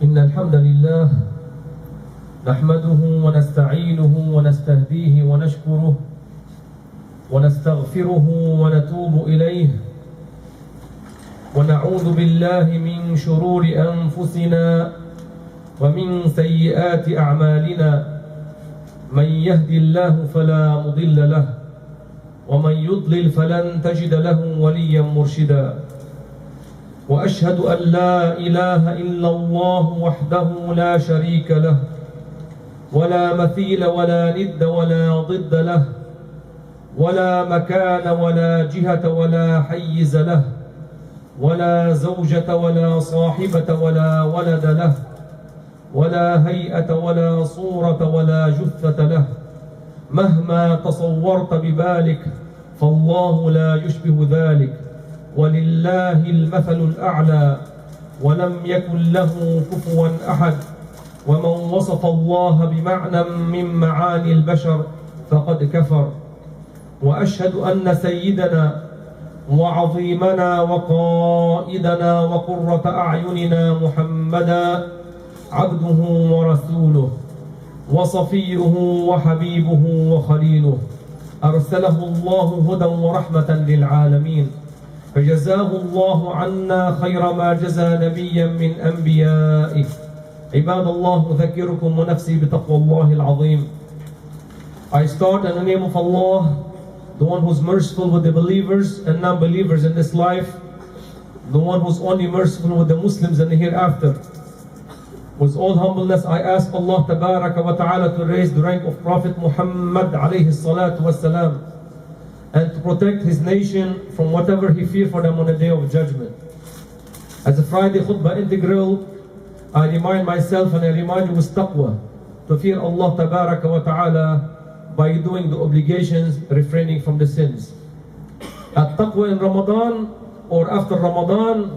إن الحمد لله نحمده ونستعينه ونستهديه ونشكره ونستغفره ونتوب إليه ونعوذ بالله من شرور أنفسنا ومن سيئات أعمالنا من يهدي الله فلا مضل له ومن يضلل فلن تجد له وليا مرشدا وأشهد أن لا إله إلا الله وحده لا شريك له ولا مثيل ولا ند ولا ضد له ولا مكان ولا جهة ولا حيز له ولا زوجة ولا صاحبة ولا ولد له ولا هيئة ولا صورة ولا جثة له مهما تصورت ببالك فالله لا يشبه ذلك ولله المثل الأعلى ولم يكن له كفوا أحد ومن وصف الله بمعنى من معاني البشر فقد كفر وأشهد أن سيدنا وعظيمنا وقائدنا وقرة أعيننا محمدا عبده ورسوله وصفيه وحبيبه وخليله أرسله الله هدى ورحمة للعالمين فجزاه الله عنا خير ما جزى نبيا من أنبيائه عباد الله أذكركم ونفسي بتقوى الله العظيم. I start in the name of Allah, the one who's merciful with the believers and non-believers in this life, the one who's only merciful with the Muslims in the hereafter. With all humbleness, I ask Allah Tabaraka wa Ta'ala to raise the rank of Prophet Muhammad alayhi salatu wassalam, and to protect his nation from whatever he feared for them on the day of judgment. As a Friday khutbah integral, I remind myself and I remind you with taqwa to fear Allah Tabaraka wa Ta'ala by doing the obligations, refraining from the sins. At taqwa in Ramadan or after Ramadan,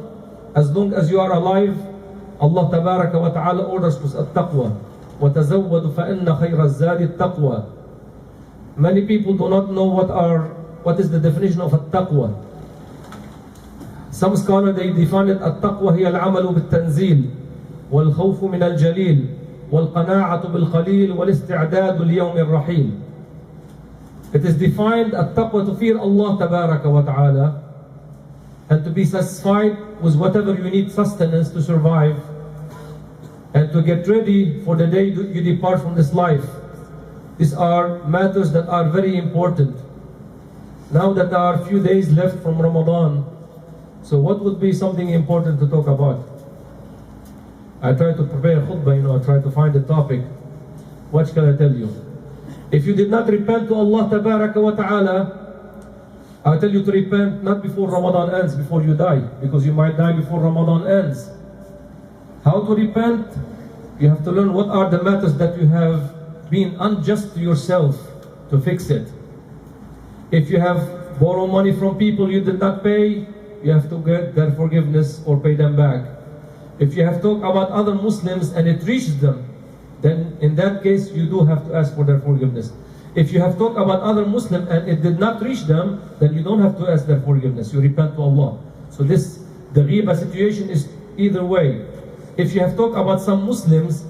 as long as you are alive, Allah Tabaraka wa Ta'ala orders us at taqwa. وَتَزَوَّدُ فَإِنَّ خَيْرَ الزَّادِ التَّقْوَى. Many people do not know what is the definition of at-taqwa. Some scholars, they define it at-taqwa هي العمل بالتنزيل والخوف من الجليل والقناعة بالقليل والاستعداد ليوم الرحيل. It is defined at-taqwa to fear Allah Tabaraka wa Ta'ala and to be satisfied with whatever you need sustenance to survive and to get ready for the day you depart from this life. These are matters that are very important. Now that there are a few days left from Ramadan, so what would be something important to talk about? I try to prepare a khutbah, I try to find a topic. What can I tell you? If you did not repent to Allah Tabaraka wa Ta'ala, I tell you to repent not before Ramadan ends, before you die, because you might die before Ramadan ends. How to repent? You have to learn what are the matters that you have been unjust to yourself to fix it. If you have borrowed money from people you did not pay, you have to get their forgiveness or pay them back. If you have talked about other Muslims and it reached them, then in that case you do have to ask for their forgiveness. If you have talked about other Muslims and it did not reach them, then you don't have to ask their forgiveness. You repent to Allah. So the ghiba situation is either way. If you have talked about some Muslims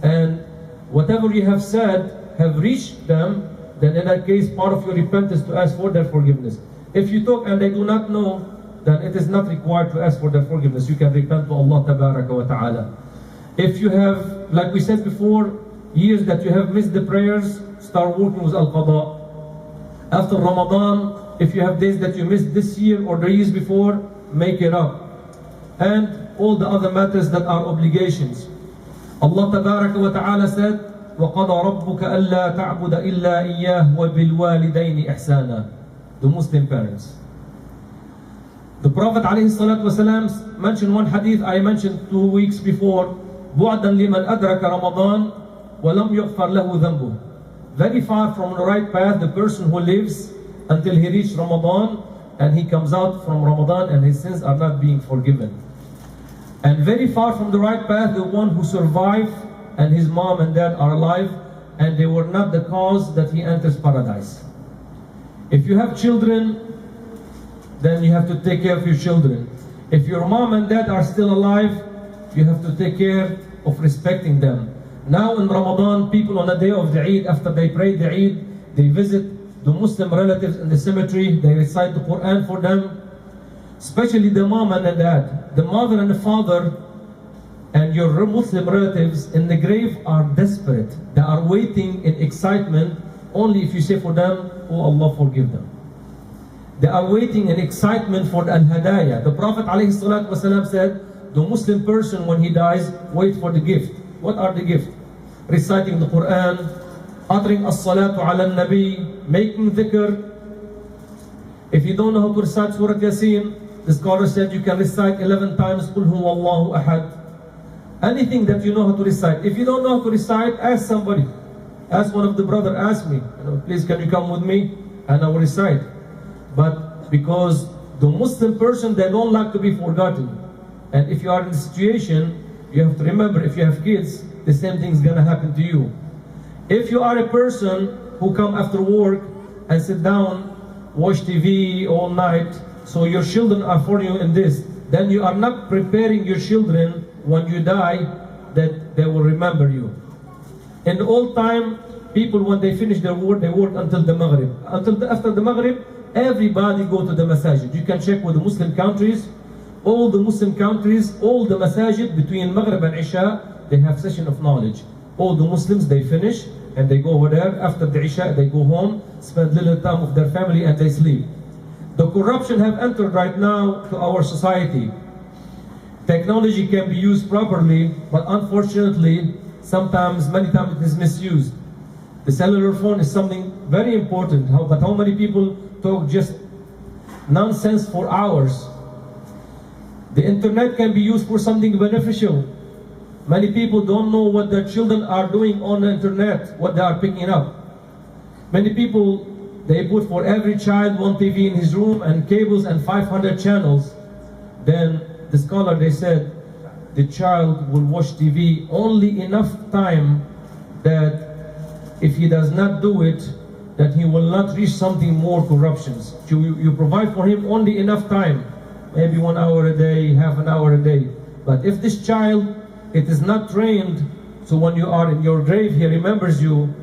and whatever you have said have reached them, then in that case part of your repentance to ask for their forgiveness. If you talk and they do not know, then it is not required to ask for their forgiveness. You can repent to Allah Tabaraka wa Ta'ala. If you have, like we said before, years that you have missed the prayers, start working with Al-Qada. After Ramadan, if you have days that you missed this year or the years before, make it up. And all the other matters that are obligations. Allah Tabaraka wa Ta'ala said, وَقَضَى رَبُّكَ أَلَّا تَعْبُدَ إِلَّا إِيَّاهُ وَبِالْوَالِدَيْنِ إِحْسَانًا. The Muslim parents. The Prophet ﷺ mentioned one hadith I mentioned 2 weeks before, بُعْدًا لِمَنْ أَدْرَكَ رَمَضَانَ وَلَمْ يُغْفَرْ لَهُ ذَنْبُهُ. Very far from the right path, the person who lives until he reaches Ramadan and he comes out from Ramadan and his sins are not being forgiven. And very far from the right path, the one who survived and his mom and dad are alive and they were not the cause that he enters paradise. If you have children, then you have to take care of your children. If your mom and dad are still alive, you have to take care of respecting them. Now in Ramadan, people on the day of the Eid, after they pray the Eid, they visit the Muslim relatives in the cemetery, they recite the Quran for them, especially the mom and the dad. The mother and the father and your Muslim relatives in the grave are desperate. They are waiting in excitement only if you say for them, oh Allah forgive them. They are waiting in excitement for al-hadayah. The Prophet ﷺ said, the Muslim person when he dies, wait for the gift. What are the gifts? Reciting the Quran, uttering as-salatu ala nabi, making dhikr. If you don't know how to recite Surah Yasin, the scholar said you can recite 11 times Qul huwa Allahu ahad. Anything that you know how to recite. If you don't know how to recite, ask somebody. Ask one of the brothers, ask me, please can you come with me? And I will recite. But because the Muslim person, they don't like to be forgotten. And if you are in the situation, you have to remember, if you have kids, the same thing is going to happen to you. If you are a person who come after work and sit down, watch TV all night, so your children are for you in this, then you are not preparing your children when you die that they will remember you. In the old time, people when they finish their work, they work until the Maghrib. After the Maghrib, everybody go to the masajid. You can check with the Muslim countries. All the Muslim countries, all the masajid between Maghrib and Isha, they have session of knowledge. All the Muslims, they finish and they go over there. After the Isha, they go home, spend little time with their family and they sleep. The corruption have entered right now to our society. Technology can be used properly, but unfortunately, many times it is misused. The cellular phone is something very important, but how many people talk just nonsense for hours? The internet can be used for something beneficial. Many people don't know what their children are doing on the internet, what they are picking up. Many people, they put for every child one TV in his room and cables and 500 channels. Then the scholar, they said, the child will watch TV only enough time that if he does not do it, that he will not reach something more corruptions. You provide for him only enough time, maybe 1 hour a day, half an hour a day. But if this child, it is not trained, so when you are in your grave, he remembers you.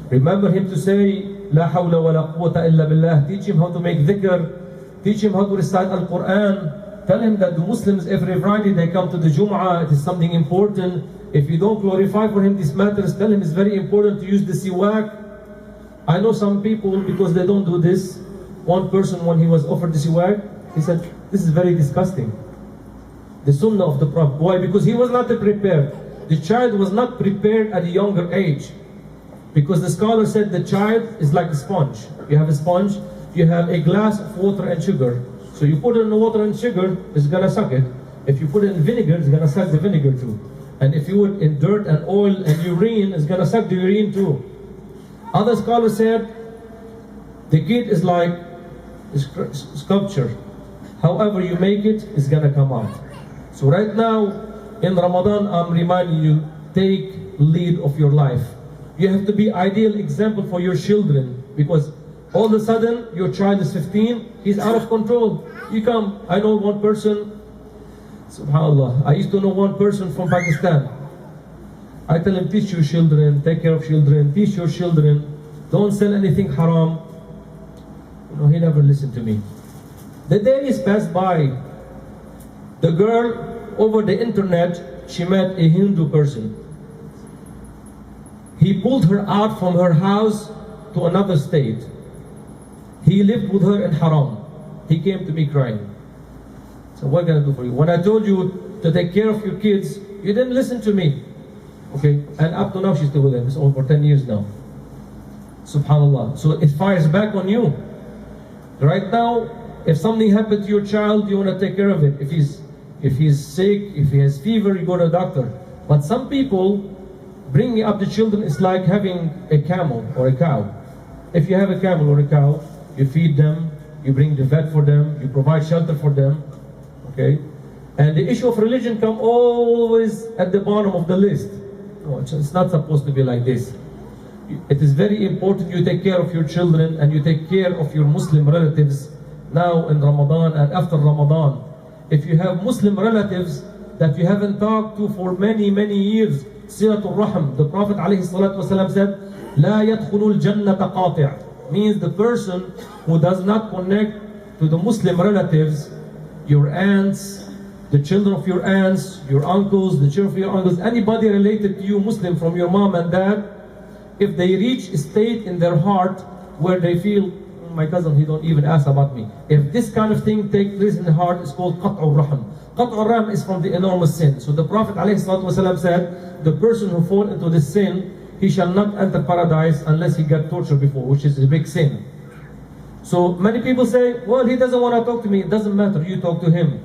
Remember him to say, La hawla wa la quwwata illa billah. Teach him how to make dhikr. Teach him how to recite Al-Quran. Tell him that the Muslims every Friday they come to the Jum'ah, it is something important. If you don't glorify for him these matters, tell him it's very important to use the siwak. I know some people, because they don't do this, one person when he was offered the siwak, he said, this is very disgusting. The sunnah of the Prophet. Why? Because he was not prepared. The child was not prepared at a younger age. Because the scholar said the child is like a sponge. You have a sponge, you have a glass of water and sugar. So you put it in the water and sugar, it's gonna suck it. If you put it in vinegar, it's gonna suck the vinegar too. And if you put in dirt and oil and urine, it's gonna suck the urine too. Other scholars said the kid is like a sculpture. However you make it, it's gonna come out. So right now in Ramadan, I'm reminding you, take lead of your life. You have to be ideal example for your children, because all of a sudden your child is 15, he's out of control. You come, I know one person, subhanAllah, I used to know one person from Pakistan. I tell him, teach your children, take care of children, teach your children, don't sell anything haram. He never listened to me. The days passed by. The girl over the internet, she met a Hindu person. He pulled her out from her house to another state. He lived with her in haram. He came to me crying. So what can I do for you? When I told you to take care of your kids, you didn't listen to me. Okay, and up to now she's still with him. It's over 10 years now. Subhanallah. So it fires back on you. Right now, if something happened to your child, you want to take care of it. If he's sick, if he has fever, you go to a doctor. But some people, bringing up the children is like having a camel or a cow. If you have a camel or a cow, you feed them, you bring the vet for them, you provide shelter for them, okay? And the issue of religion comes always at the bottom of the list. No, it's not supposed to be like this. It is very important you take care of your children and you take care of your Muslim relatives now in Ramadan and after Ramadan. If you have Muslim relatives, that you haven't talked to for many, many years. Silatul Rahim. The Prophet ﷺ said, لا يدخل الجنة قاطع. Means the person who does not connect to the Muslim relatives, your aunts, the children of your aunts, your uncles, the children of your uncles, anybody related to you Muslim from your mom and dad, if they reach a state in their heart where they feel, my cousin, he don't even ask about me. If this kind of thing takes place in the heart, it's called Qat'ur Rahim. Qat'ur Rahim is from the enormous sin. So the Prophet ﷺ said, the person who falls into this sin, he shall not enter paradise unless he got tortured before, which is a big sin. So many people say, well, he doesn't want to talk to me. It doesn't matter, you talk to him.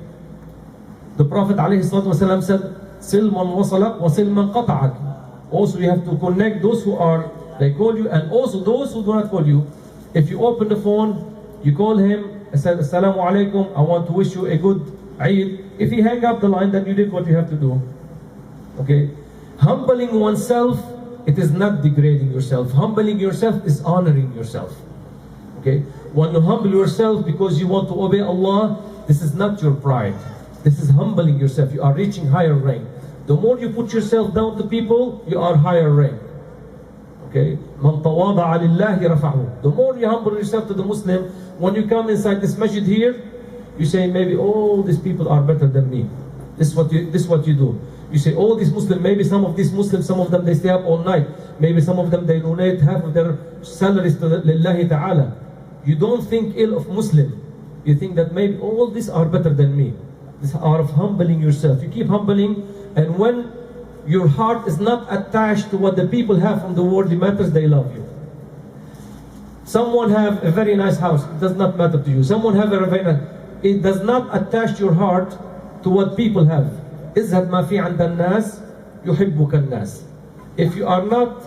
The Prophet ﷺ said, Sil man wasalak wa sil man qata'ak. Also you have to connect those who are, they call you, and also those who do not call you. If you open the phone, you call him and say, Assalamu alaikum, I want to wish you a good Eid. If he hang up the line, then you did what you have to do. Okay? Humbling oneself, it is not degrading yourself. Humbling yourself is honoring yourself. Okay? When you humble yourself because you want to obey Allah, this is not your pride. This is humbling yourself. You are reaching higher rank. The more you put yourself down to people, you are higher rank. Okay? Man tawada'a lillahi rafa'hu. The more you humble yourself to the Muslim, when you come inside this masjid here, you say, maybe all these people are better than me. This is what you do. You say, all these Muslims, maybe some of these Muslims, some of them they stay up all night. Maybe some of them they donate half of their salaries to Lillahi Ta'ala. You don't think ill of Muslim. You think that maybe all these are better than me. This are of humbling yourself. You keep humbling, and when your heart is not attached to what the people have from the worldly matters, they love you. Someone have a very nice house, it does not matter to you. Someone have a very nice, it does not attach your heart to what people have. إِذْهَبْ مَا فِي عَنْدَ النَّاسِ يُحِبُّكَ النَّاسِ. If you are not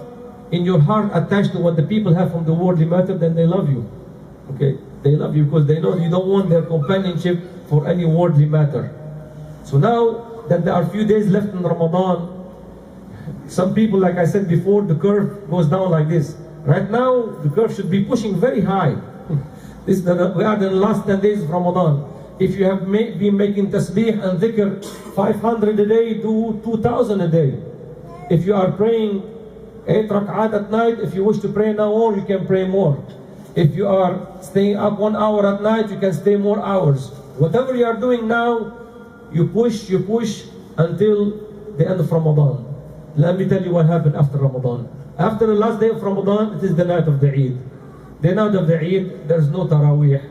in your heart attached to what the people have from the worldly matter, then they love you. Okay? They love you because they know you don't want their companionship for any worldly matter. So now that there are few days left in Ramadan, some people, like I said before, the curve goes down like this. Right now, the curve should be pushing very high. We are in the last 10 days of Ramadan. If you have been making tasbih and dhikr 500 a day, do 2,000 a day. If you are praying 8 rak'at at night, if you wish to pray now more, you can pray more. If you are staying up 1 hour at night, you can stay more hours. Whatever you are doing now, you push until the end of Ramadan. Let me tell you what happened after Ramadan. After the last day of Ramadan, it is the night of the Eid. The night of the Eid, there's no Taraweeh.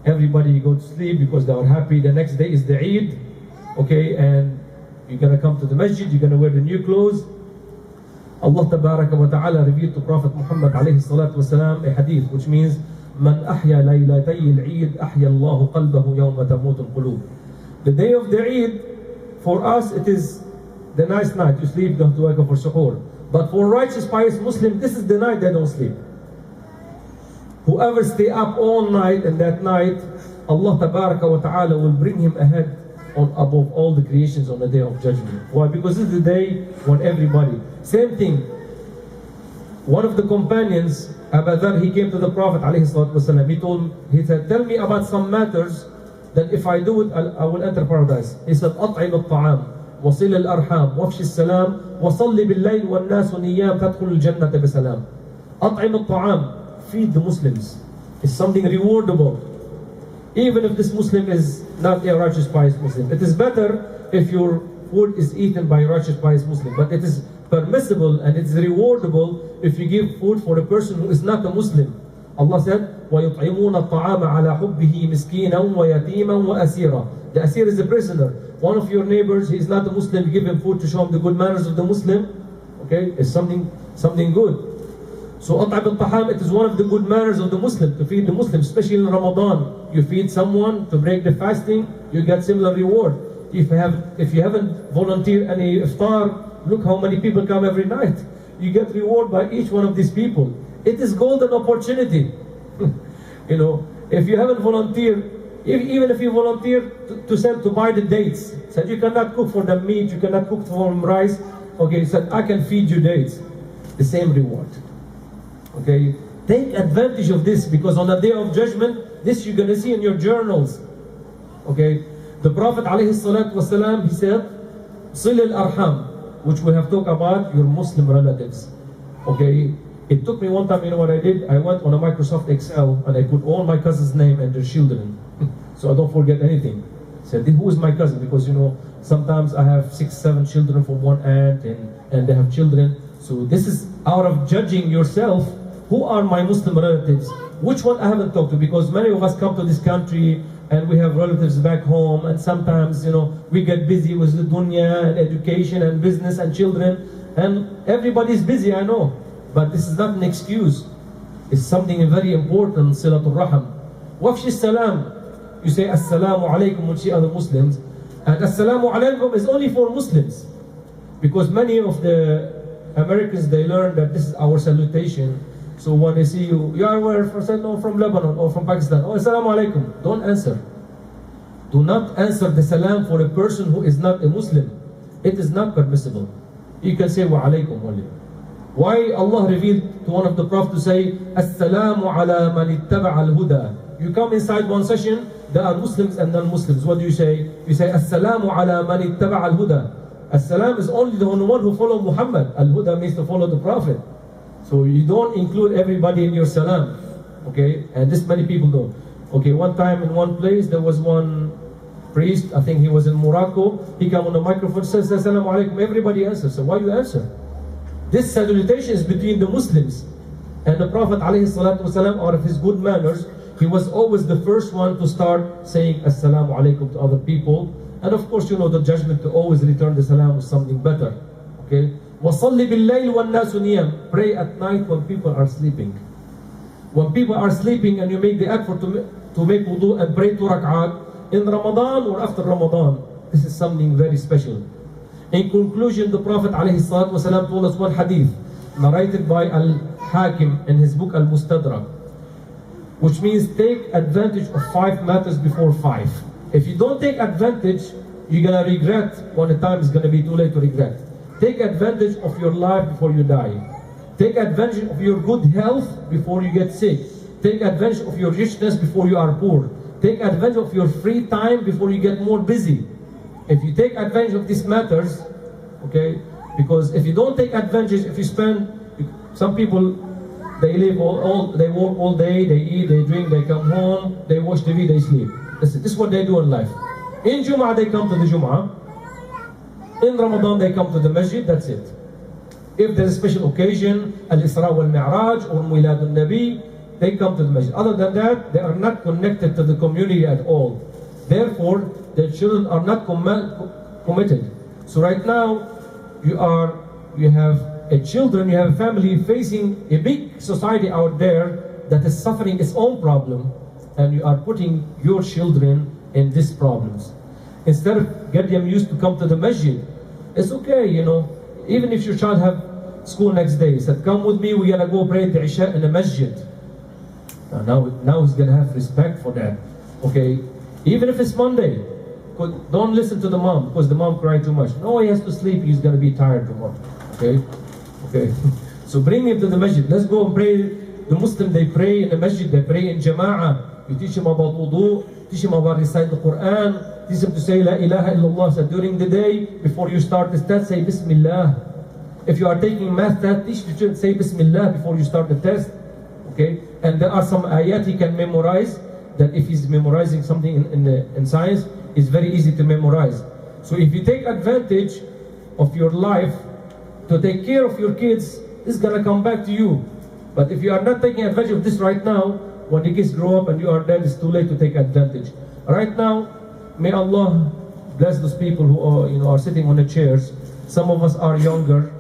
Everybody go to sleep because they are happy. The next day is the Eid. Okay, and you're going to come to the masjid, you're going to wear the new clothes. Allah Tabaraka wa Ta'ala revealed to Prophet Muhammad alayhi salatu wasalam a hadith which means Man ahya laylatay al-Eid ahya Allahu qalbahu yawma tamutu al-qulub. The day of the Eid, for us it is the nice night. You sleep, you have to wake up for suhoor. But for righteous pious Muslim, this is the night they don't sleep. Whoever stay up all night, and that night Allah Tabaraka wa Ta'ala will bring him ahead on above all the creations on the day of judgment. Why? Because this is the day when everybody, same thing. One of the companions, Abu Dharr, he came to the Prophet ﷺ. He said, tell me about some matters that if I do it, I will enter paradise. He said, أطعم الطعام وصل الأرحام وافش السلام وصل بالليل والناس نيام تدخل الجنة بسلام. أطعم الطعام, feed the Muslims. It's something rewardable. Even if this Muslim is not a righteous pious Muslim. It is better if your food is eaten by a righteous pious Muslim. But it is permissible and it's rewardable if you give food for a person who is not a Muslim. Allah said, وَيُطْعِمُونَ الطَّعَامَ عَلَى حُبِّهِ مِسْكِينًا وَيَتِيمًا وَأَسِيرًا. The asir is a prisoner. One of your neighbors, he is not a Muslim, give him food to show him the good manners of the Muslim. Okay, it's something good. So أطعم الطعام, it is one of the good manners of the Muslim, to feed the Muslim, especially in Ramadan. You feed someone to break the fasting, you get similar reward. If you haven't volunteered any iftar, look how many people come every night. You get reward by each one of these people. It is golden opportunity. You know, if you haven't volunteered, even if you volunteer to buy the dates, said you cannot cook for them meat, you cannot cook for them rice. Okay, said I can feed you dates. The same reward. Okay, take advantage of this, because on the day of judgment, this you're going to see in your journals. Okay, The Prophet ﷺ, he said, Sil al-Arham, which we have talked about, your Muslim relatives. Okay, it took me one time, you know what I did? I went on a Microsoft Excel and I put all my cousins' name and their children, so I don't forget anything. I said, who is my cousin? Because, you know, sometimes I have 6, 7 children from one aunt and they have children. So this is out of judging yourself, who are my Muslim relatives? Which one I haven't talked to? Because many of us come to this country and we have relatives back home, and sometimes, you know, we get busy with the dunya and education and business and children, and everybody's busy, I know, but this is not an excuse. It's something very important, Silatul Raham. Wafshi salam, you say Assalamu alaikum when you see other Muslims, and Assalamu alaikum is only for Muslims, because many of the Americans, they learn that this is our salutation. So when they see you, you are where? From Lebanon or from Pakistan. Oh, Assalamu alaikum. Don't answer. Do not answer the salam for a person who is not a Muslim. It is not permissible. You can say wa alaikum only. Why Allah revealed to one of the Prophets to say Assalamu ala man ittaba'a al-huda? You come inside one session, there are Muslims and non-Muslims. What do you say? You say Assalamu ala man ittaba'a al-huda. As-salam is only the one who follows Muhammad. Al-huda means to follow the Prophet. So you don't include everybody in your salam, okay? And this many people don't. Okay, one time in one place, there was one priest, I think he was in Morocco, he came on the microphone, says, Assalamu alaikum, everybody answers. So why you answer? This salutation is between the Muslims. And the Prophet ﷺ, out of his good manners, he was always the first one to start saying Assalamu alaikum to other people. And of course, you know the judgment to always return the salam with something better, okay? وَصَلِّ بِاللَّيْلِ وَالنَّاسُ نِيَامٌ. Pray at night when people are sleeping. When people are sleeping and you make the effort to make wudu and pray 2 rak'at in Ramadan or after Ramadan, this is something very special. In conclusion, the Prophet ﷺ told us one hadith narrated by Al-Hakim in his book Al-Mustadrak, which means take advantage of 5 matters before 5. If you don't take advantage, you're going to regret when the time is going to be too late to regret. Take advantage of your life before you die. Take advantage of your good health before you get sick. Take advantage of your richness before you are poor. Take advantage of your free time before you get more busy. If you take advantage of these matters, okay, because if you don't take advantage, if you spend, some people, they live they work all day, they eat, they drink, they come home, they watch TV, they sleep. This is what they do in life. In Jum'ah, they come to the Jum'ah. In Ramadan, they come to the masjid, that's it. If there's a special occasion, Al-Isra wal-Mi'raj or Milad al-Nabi, they come to the masjid. Other than that, they are not connected to the community at all. Therefore, their children are not committed. So right now, you have a children, you have a family facing a big society out there that is suffering its own problem, and you are putting your children in these problems. Instead of get them used to come to the masjid, it's okay, you know. Even if your child have school next day, said, come with me, we're gonna go pray the Isha in the masjid. Now he's gonna have respect for that, okay? Even if it's Monday, don't listen to the mom because the mom cried too much. No, he has to sleep, he's gonna be tired tomorrow, okay? Okay, so bring him to the masjid. Let's go and pray. The Muslim, they pray in the masjid, they pray in jama'ah. You teach him about wudu, teach him about recite the Quran, teach him to say La ilaha illallah. So during the day, before you start the test, say Bismillah. If you are taking math test, teach the children, say Bismillah before you start the test. Okay? And there are some ayat he can memorize, that if he's memorizing something in science, it's very easy to memorize. So if you take advantage of your life to take care of your kids, it's gonna come back to you. But if you are not taking advantage of this right now, when the kids grow up and you are dead, it's too late to take advantage. Right now, may Allah bless those people who are, are sitting on the chairs. Some of us are younger,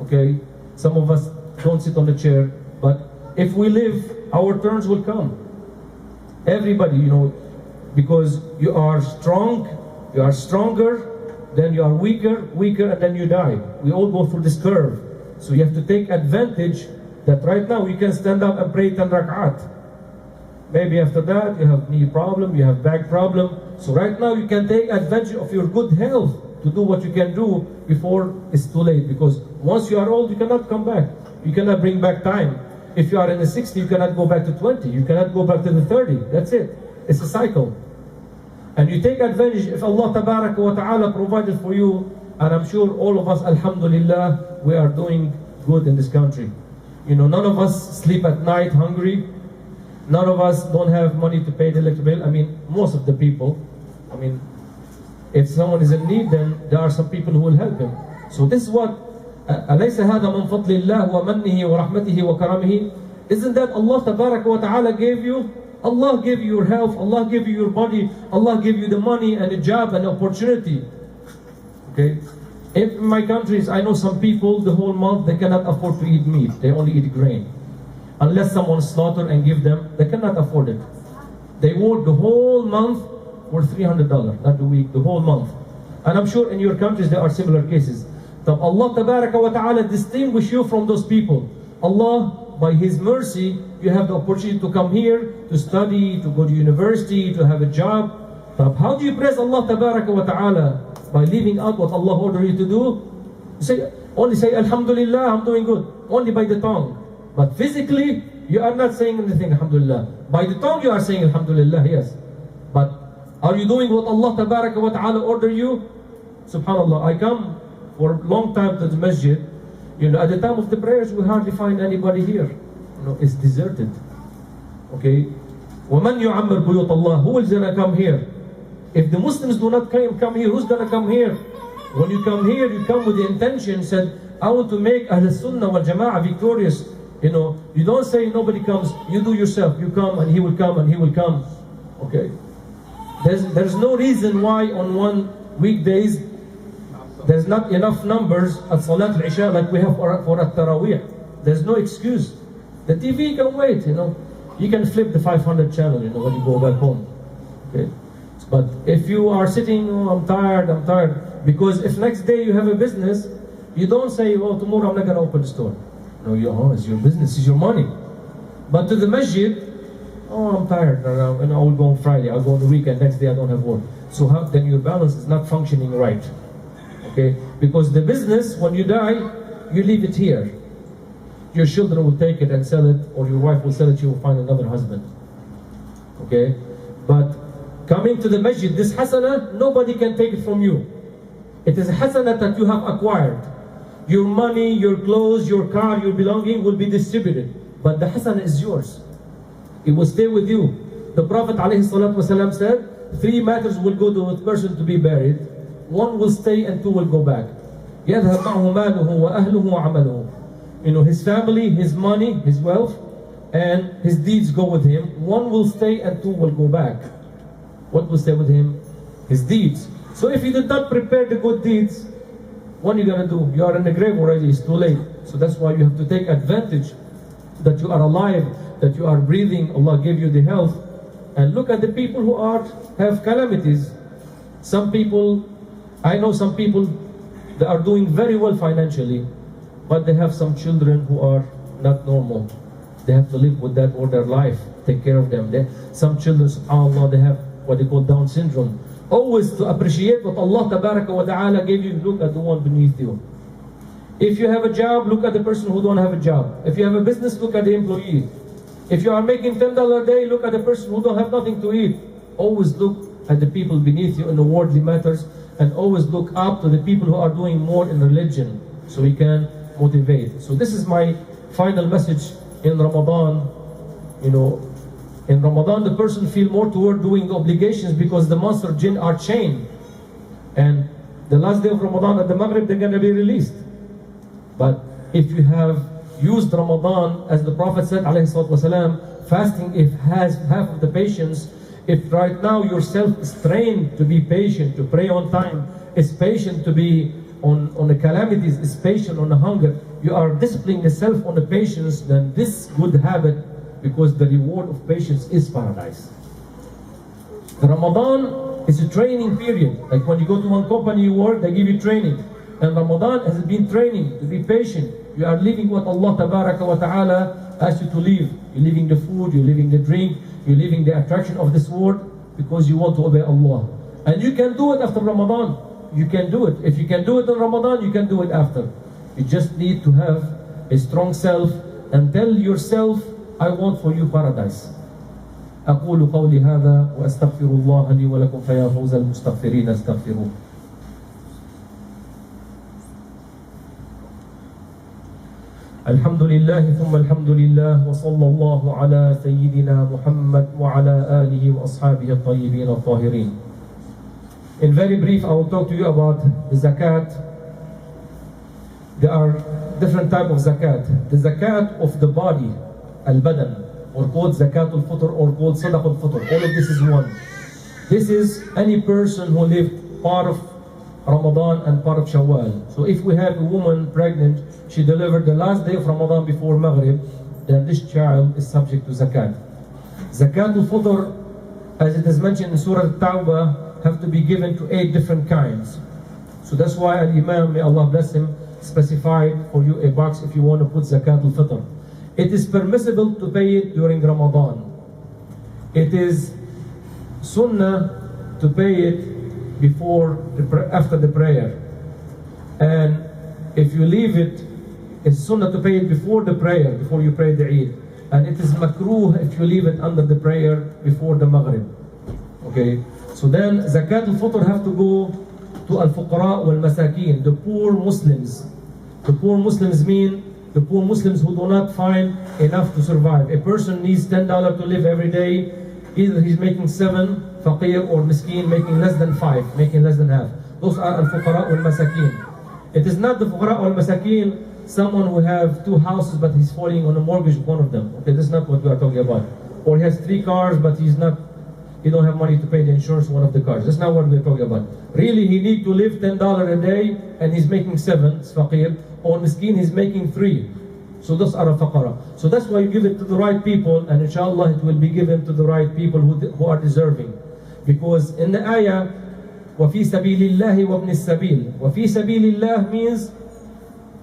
okay? Some of us don't sit on the chair. But if we live, our turns will come. Everybody, because you are strong, you are stronger, then you are weaker, and then you die. We all go through this curve. So you have to take advantage that right now you can stand up and pray 10 rak'at. Maybe after that you have knee problem, you have back problem. So right now you can take advantage of your good health to do what you can do before it's too late. Because once you are old, you cannot come back. You cannot bring back time. If you are in the 60, you cannot go back to 20. You cannot go back to the 30. That's it. It's a cycle. And you take advantage if Allah tabaraka wa ta'ala provided for you. And I'm sure all of us, alhamdulillah, we are doing good in this country. You know, none of us sleep at night hungry. None of us don't have money to pay the electric bill. I mean, most of the people. I mean, if someone is in need, then there are some people who will help him. So this is what أليس هذا من فضل الله ومنه ورحمته وكرمه? Isn't that Allah tabaraka wa ta'ala gave you? Allah gave you your health, Allah gave you your body, Allah gave you the money and a job and opportunity. Okay? In my countries, I know some people, the whole month, they cannot afford to eat meat. They only eat grain. Unless someone slaughter and give them, they cannot afford it. They work the whole month for $300, not the week, the whole month. And I'm sure in your countries there are similar cases. So Allah tabaraka wa ta'ala distinguish you from those people. Allah, by His mercy, you have the opportunity to come here, to study, to go to university, to have a job. So how do you praise Allah tabaraka wa ta'ala? By leaving out what Allah ordered you to do. Only say, Alhamdulillah, I'm doing good. Only by the tongue. But physically, you are not saying anything, Alhamdulillah. By the tongue you are saying Alhamdulillah, yes. But are you doing what Allah tabaraka wa ta'ala ordered you? Subhanallah, I come for a long time to the masjid. You know, at the time of the prayers, we hardly find anybody here. You know, it's deserted. Okay? وَمَنْ يُعَمِّرْ بُيُوتَ اللَّهِ? Who is going to come here? If the Muslims do not come here, who's going to come here? When you come here, you come with the intention, said, I want to make Hassouneh wal Jama'ah victorious. You know, you don't say nobody comes, you do yourself. You come and he will come and he will come. Okay? There's no reason why on one weekdays there's not enough numbers at Salat al-Isha like we have for at-Taraweeh. There's no excuse. The TV can wait, you know. You can flip the 500 channel, you know, when you go back home. Okay? But if you are sitting, oh, I'm tired. Because if next day you have a business, you don't say, well, tomorrow I'm not going to open the store. No, it's your business, it's your money. But to the masjid, oh, I'm tired, and I will go on Friday, I'll go on the weekend, next day I don't have work. So then your balance is not functioning right. Okay? Because the business, when you die, you leave it here. Your children will take it and sell it, or your wife will sell it, you will find another husband. Okay? But coming to the masjid, this hasanah, nobody can take it from you. It is a hasanah that you have acquired. Your money, your clothes, your car, your belonging will be distributed. But the hasanah is yours. It will stay with you. The Prophet ﷺ said, 3 matters will go to a person to be buried. 1 will stay and 2 will go back. يَذْهَبْ مَعْهُ مَالُهُ وَأَهْلُهُ وَعَمَلُهُ. You know, his family, his money, his wealth, and his deeds go with him. 1 will stay and 2 will go back. What will stay with him? His deeds. So if you did not prepare the good deeds, what are you going to do? You are in the grave already, it's too late. So that's why you have to take advantage that you are alive, that you are breathing, Allah gave you the health. And look at the people who have calamities. Some people, I know some people that are doing very well financially, but they have some children who are not normal. They have to live with that all their life, take care of them. Some children, subhanAllah, they have what they call Down syndrome. Always to appreciate what Allah tabaraka wa ta'ala gave you, look at the one beneath you. If you have a job, look at the person who don't have a job. If you have a business, look at the employee. If you are making $10 a day, look at the person who don't have nothing to eat. Always look at the people beneath you in the worldly matters, and always look up to the people who are doing more in religion, so we can motivate. So this is my final message in Ramadan. You know, in Ramadan, the person feel more toward doing the obligations because the monster jinn are chained. And the last day of Ramadan at the Maghrib, they're going to be released. But if you have used Ramadan, as the Prophet said, ﷺ, fasting if has half of the patience. If right now yourself is trained to be patient, to pray on time, is patient to be on the calamities, is patient on the hunger, you are disciplining yourself on the patience, then this good habit, because the reward of patience is paradise. The Ramadan is a training period. Like when you go to one company you work, they give you training. And Ramadan has been training to be patient. You are living what Allah tabaraka wa ta'ala asked you to live. You're living the food, you're living the drink, you're living the attraction of this world because you want to obey Allah. And you can do it after Ramadan. You can do it. If you can do it in Ramadan, you can do it after. You just need to have a strong self and tell yourself, I want for you paradise. أقول قولي هذا وأستغفر الله لي ولكم فيا فوز المستغفرين استغفروه. الحمد لله ثم الحمد لله وصلى الله على سيدنا محمد وعلى آله وأصحابه الطيبين الطاهرين. In very brief, I will talk to you about the zakat. There are different types of zakat. The zakat of the body, al-badan, or called zakat al-fitr, or called sadaq al-fitr. All of this is one. This is any person who lived part of Ramadan and part of Shawwal. So if we have a woman pregnant, she delivered the last day of Ramadan before Maghrib, then this child is subject to zakat. Zakat al-fitr, as it is mentioned in Surah Al-Tawbah, have to be given to 8 different kinds. So that's why Al-Imam, may Allah bless him, specified for you a box if you want to put zakat al-fitr. It is permissible to pay it during Ramadan. It is sunnah to pay it after the prayer. And if you leave it, it's sunnah to pay it before the prayer, before you pray the Eid. And it is makruh if you leave it under the prayer before the Maghrib. Okay, so then zakat al-fitr have to go to al-fuqara wal-masakin, the poor Muslims. The poor Muslims mean the poor Muslims who do not find enough to survive. A person needs $10 to live every day. Either he's making 7, faqir, or miskin making less than 5, making less than half. Those are al-fuqara wal-masakin. It is not the fuqara wal-masakin, someone who have 2 houses but he's falling on a mortgage of one of them. Okay, that's not what we are talking about. Or he has 3 cars but he don't have money to pay the insurance for one of the cars. That's not what we're talking about. Really, he need to live $10 a day and he's making 7, it's faqir. Or miskin, he's making 3. So those are al-faqara. So that's why you give it to the right people, and inshallah it will be given to the right people who are deserving. Because in the ayah, وَفِي سَبِيلِ اللَّهِ وَابْنِ السَّبِيلِ, وَفِي سَبِيلِ اللَّهِ means,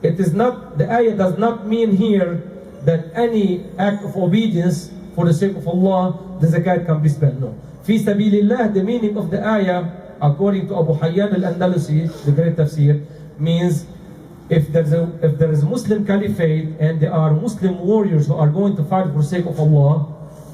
it is not, the ayah does not mean here that any act of obedience for the sake of Allah, the zakat can be spent. No. فِي سَبِيلِ اللَّهِ, the meaning of the ayah, according to Abu Hayyan al-Andalusi, the great tafsir, means if there is a Muslim caliphate and there are Muslim warriors who are going to fight for the sake of Allah,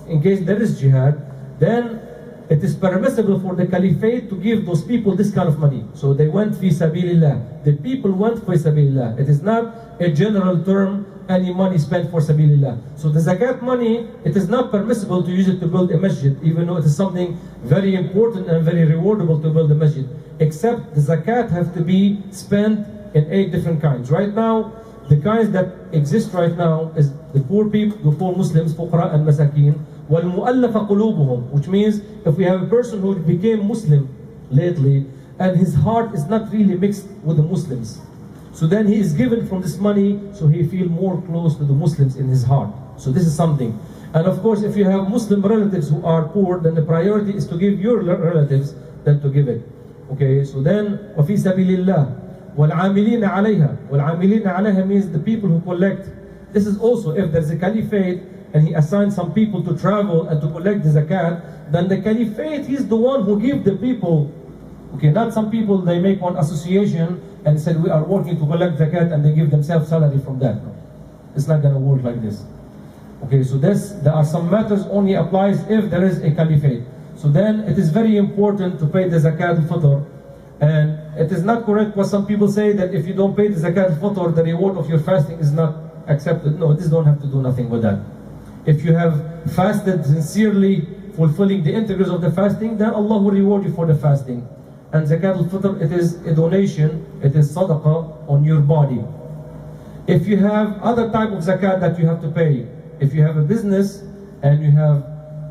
in case there is jihad, then it is permissible for the caliphate to give those people this kind of money. So they went fi sabilillah. The people went fi sabilillah. It is not a general term, any money spent for sabilillah. So the zakat money, it is not permissible to use it to build a masjid, even though it is something very important and very rewardable to build a masjid. Except the zakat have to be spent in 8 different kinds. Right now, the kinds that exist right now is the poor people, the poor Muslims, fuqara and masakin, وَالْمُؤَلَّفَ قُلُوبُهُم, which means if we have a person who became Muslim lately and his heart is not really mixed with the Muslims, so then he is given from this money so he feel more close to the Muslims in his heart. So this is something. And of course, if you have Muslim relatives who are poor, then the priority is to give your relatives than to give it. Okay, so then وَفِي سَبِيلِ اللَّهِ وَالْعَامِلِينَ عَلَيْهَا. وَالْعَامِلِينَ عَلَيْهَا means the people who collect. This is also, if there's a caliphate and he assigns some people to travel and to collect the zakat, then the caliphate, he's the one who gives the people. Okay, not some people, they make one association and said we are working to collect zakat and they give themselves salary from that. No, it's not going to work like this. Okay, so there are some matters only applies if there is a caliphate. So then it is very important to pay the zakat al-fitr. And it is not correct what some people say that if you don't pay the zakat al-fitr, the reward of your fasting is not accepted. No, this don't have to do nothing with that. If you have fasted sincerely, fulfilling the integrals of the fasting, then Allah will reward you for the fasting. And zakat al-fitr, it is a donation, it is sadaqah on your body. If you have other type of zakat that you have to pay, if you have a business and you have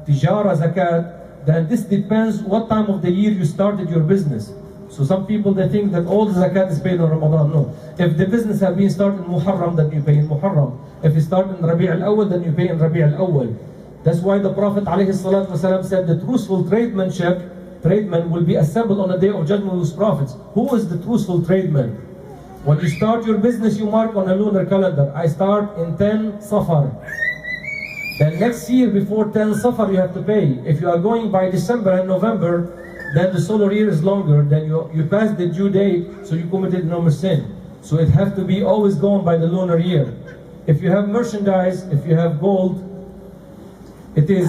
tijara zakat, then this depends what time of the year you started your business. So some people, they think that all the zakat is paid on Ramadan. No. If the business has been started in Muharram, then you pay in Muharram. If you start in Rabi' al-Awwal, then you pay in Rabi' al-Awwal. That's why the Prophet ﷺ said the truthful tradesmen will be assembled on the day of judgment with prophets. Who is the truthful tradesman? When you start your business, you mark on a lunar calendar. I start in 10 Safar. Then next year, before 10 Safar, you have to pay. If you are going by December and November, then the solar year is longer, then you pass the due date, so you committed no sin. So it has to be always going by the lunar year. If you have merchandise, if you have gold, It is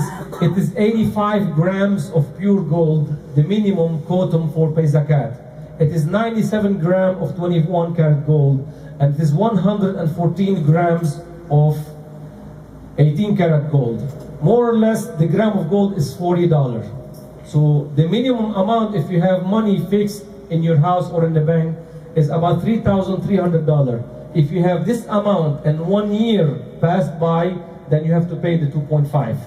85 grams of pure gold, the minimum quantum for pay zakat. It is 97 grams of 21 karat gold, and it is 114 grams of 18 karat gold. More or less, the gram of gold is $40. So the minimum amount, if you have money fixed in your house or in the bank, is about $3,300. If you have this amount and 1 year passed by, then you have to pay the 2.5.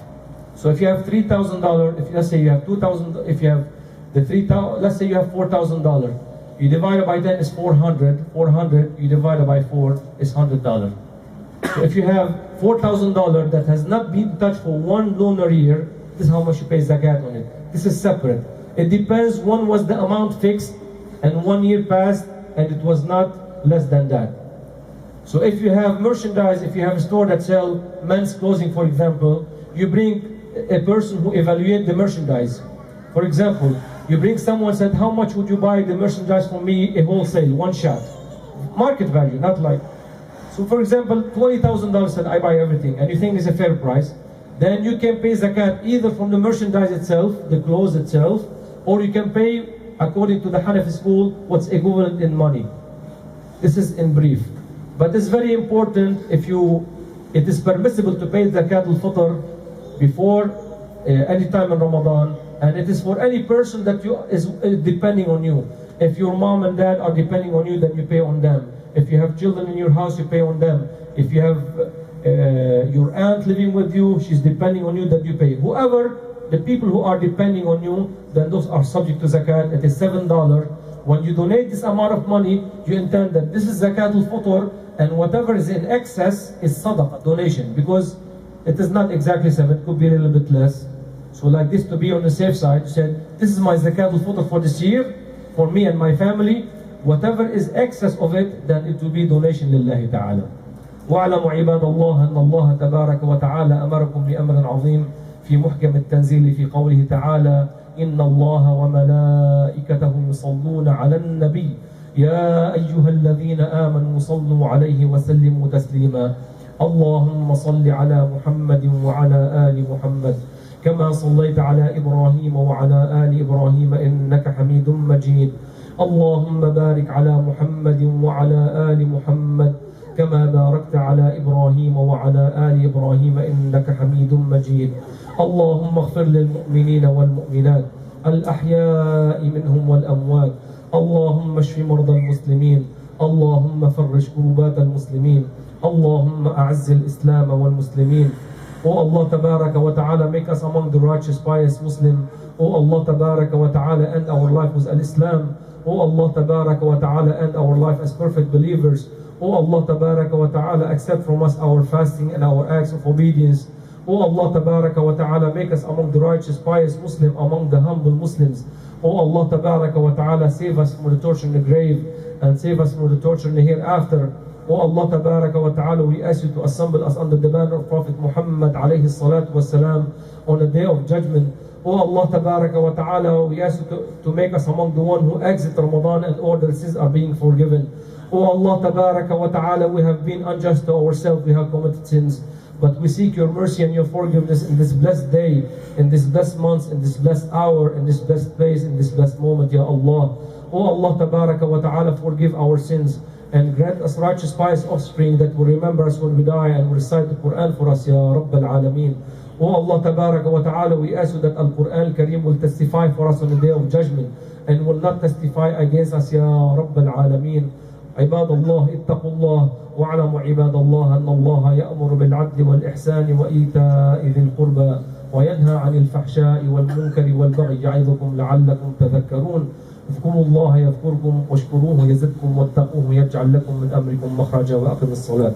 So if you have $3,000, if let's say you have 2,000, if you have the 3,000, let's say you have $4,000, you divide it by 10 is 400. 400 you divide it by 4 is $100. So if you have $4,000 that has not been touched for 1 lunar year, this is how much you pay zakat on it. This is separate. It depends when was the amount fixed and 1 year passed and it was not less than that. So if you have merchandise, if you have a store that sells men's clothing, for example, you bring a person who evaluates the merchandise. For example, you bring someone said, how much would you buy the merchandise for me, a wholesale, one shot? Market value, not like. So for example, $20,000 said, I buy everything, and you think it's a fair price, then you can pay zakat either from the merchandise itself, the clothes itself, or you can pay, according to the Hanafi school, what's equivalent in money. This is in brief. But it's very important, it is permissible to pay zakat al-fitr before any time in Ramadan, and it is for any person that is depending on you. If your mom and dad are depending on you, then you pay on them. If you have children in your house, you pay on them. If you have your aunt living with you, she's depending on you, then you pay. Whoever, the people who are depending on you, then those are subject to zakat. It is $7. When you donate this amount of money, you intend that this is zakat al-fitr, and whatever is in excess is sadaqah, donation, because it is not exactly 7, it could be a little bit less. So like this, to be on the safe side, you said, this is my zakat al-fitr for this year, for me and my family. Whatever is excess of it, then it will be donation lillahi ta'ala. وَاعْلَمُوا عِبَادَ اللَّهِ أَنَّ اللَّهَ تَبَارَكَ وَتَعَالَى أَمَرَكُمْ بِأَمْرٍ عَظِيمٍ في محكم التنزيل في قوله تعالى إن الله وملائكته يصلون على النبي يا أيها الذين آمنوا صلوا عليه وسلموا تسليما اللهم صل على محمد وعلى آل محمد كما صليت على إبراهيم وعلى آل إبراهيم إنك حميد مجيد اللهم بارك على محمد وعلى آل محمد كما باركت على إبراهيم وعلى آل إبراهيم إنك حميد مجيد اللهم اغفر للمؤمنين والمؤمنات الأحياء منهم والأموات اللهم اشف مرضى المسلمين اللهم فرج كربات المسلمين اللهم أعز الإسلام والمسلمين O Allah Tabaraka wa Ta'ala, make us among the righteous, pious Muslim. O Allah Tabaraka wa Ta'ala, end our life with Al-Islam. O Allah Tabaraka wa Ta'ala, end our life as perfect believers. O Allah Tabaraka wa Ta'ala, accept from us our fasting and our acts of obedience. O Allah Tabaraka wa Ta'ala, make us among the righteous, pious Muslim, among the humble Muslims. O Allah Tabaraka wa Ta'ala, save us from the torture in the grave and save us from the torture in the hereafter. O Allah Tabaraka wa Ta'ala, we ask you to assemble us under the banner of Prophet Muhammad alayhi salatu wasalam on the day of judgment. O Allah Tabaraka wa Ta'ala, we ask you to make us among the one who exit Ramadan and all their sins are being forgiven. O Allah Tabaraka wa Ta'ala, we have been unjust to ourselves, we have committed sins, but we seek your mercy and your forgiveness in this blessed day, in this blessed month, in this blessed hour, in this blessed place, in this blessed moment, Ya Allah. O Allah Tabaraka wa Ta'ala, forgive our sins and grant us righteous, pious offspring that will remember us when we die and will recite the Quran for us, Ya Rabbal Alameen. O Allah Tabaraka wa Ta'ala, we ask you that Al-Quran Kareem will testify for us on the day of judgment and will not testify against us, Ya Rabbal Alameen. عباد الله اتقوا الله واعلموا عباد الله أن الله يأمر بالعدل والإحسان وإيتاء ذي القربى وينهى عن الفحشاء والمنكر والبغي يعظكم لعلكم تذكرون اذكروا الله يذكركم واشكروه يزدكم واتقوه يجعل لكم من أمركم مخرجا وأقم الصلاة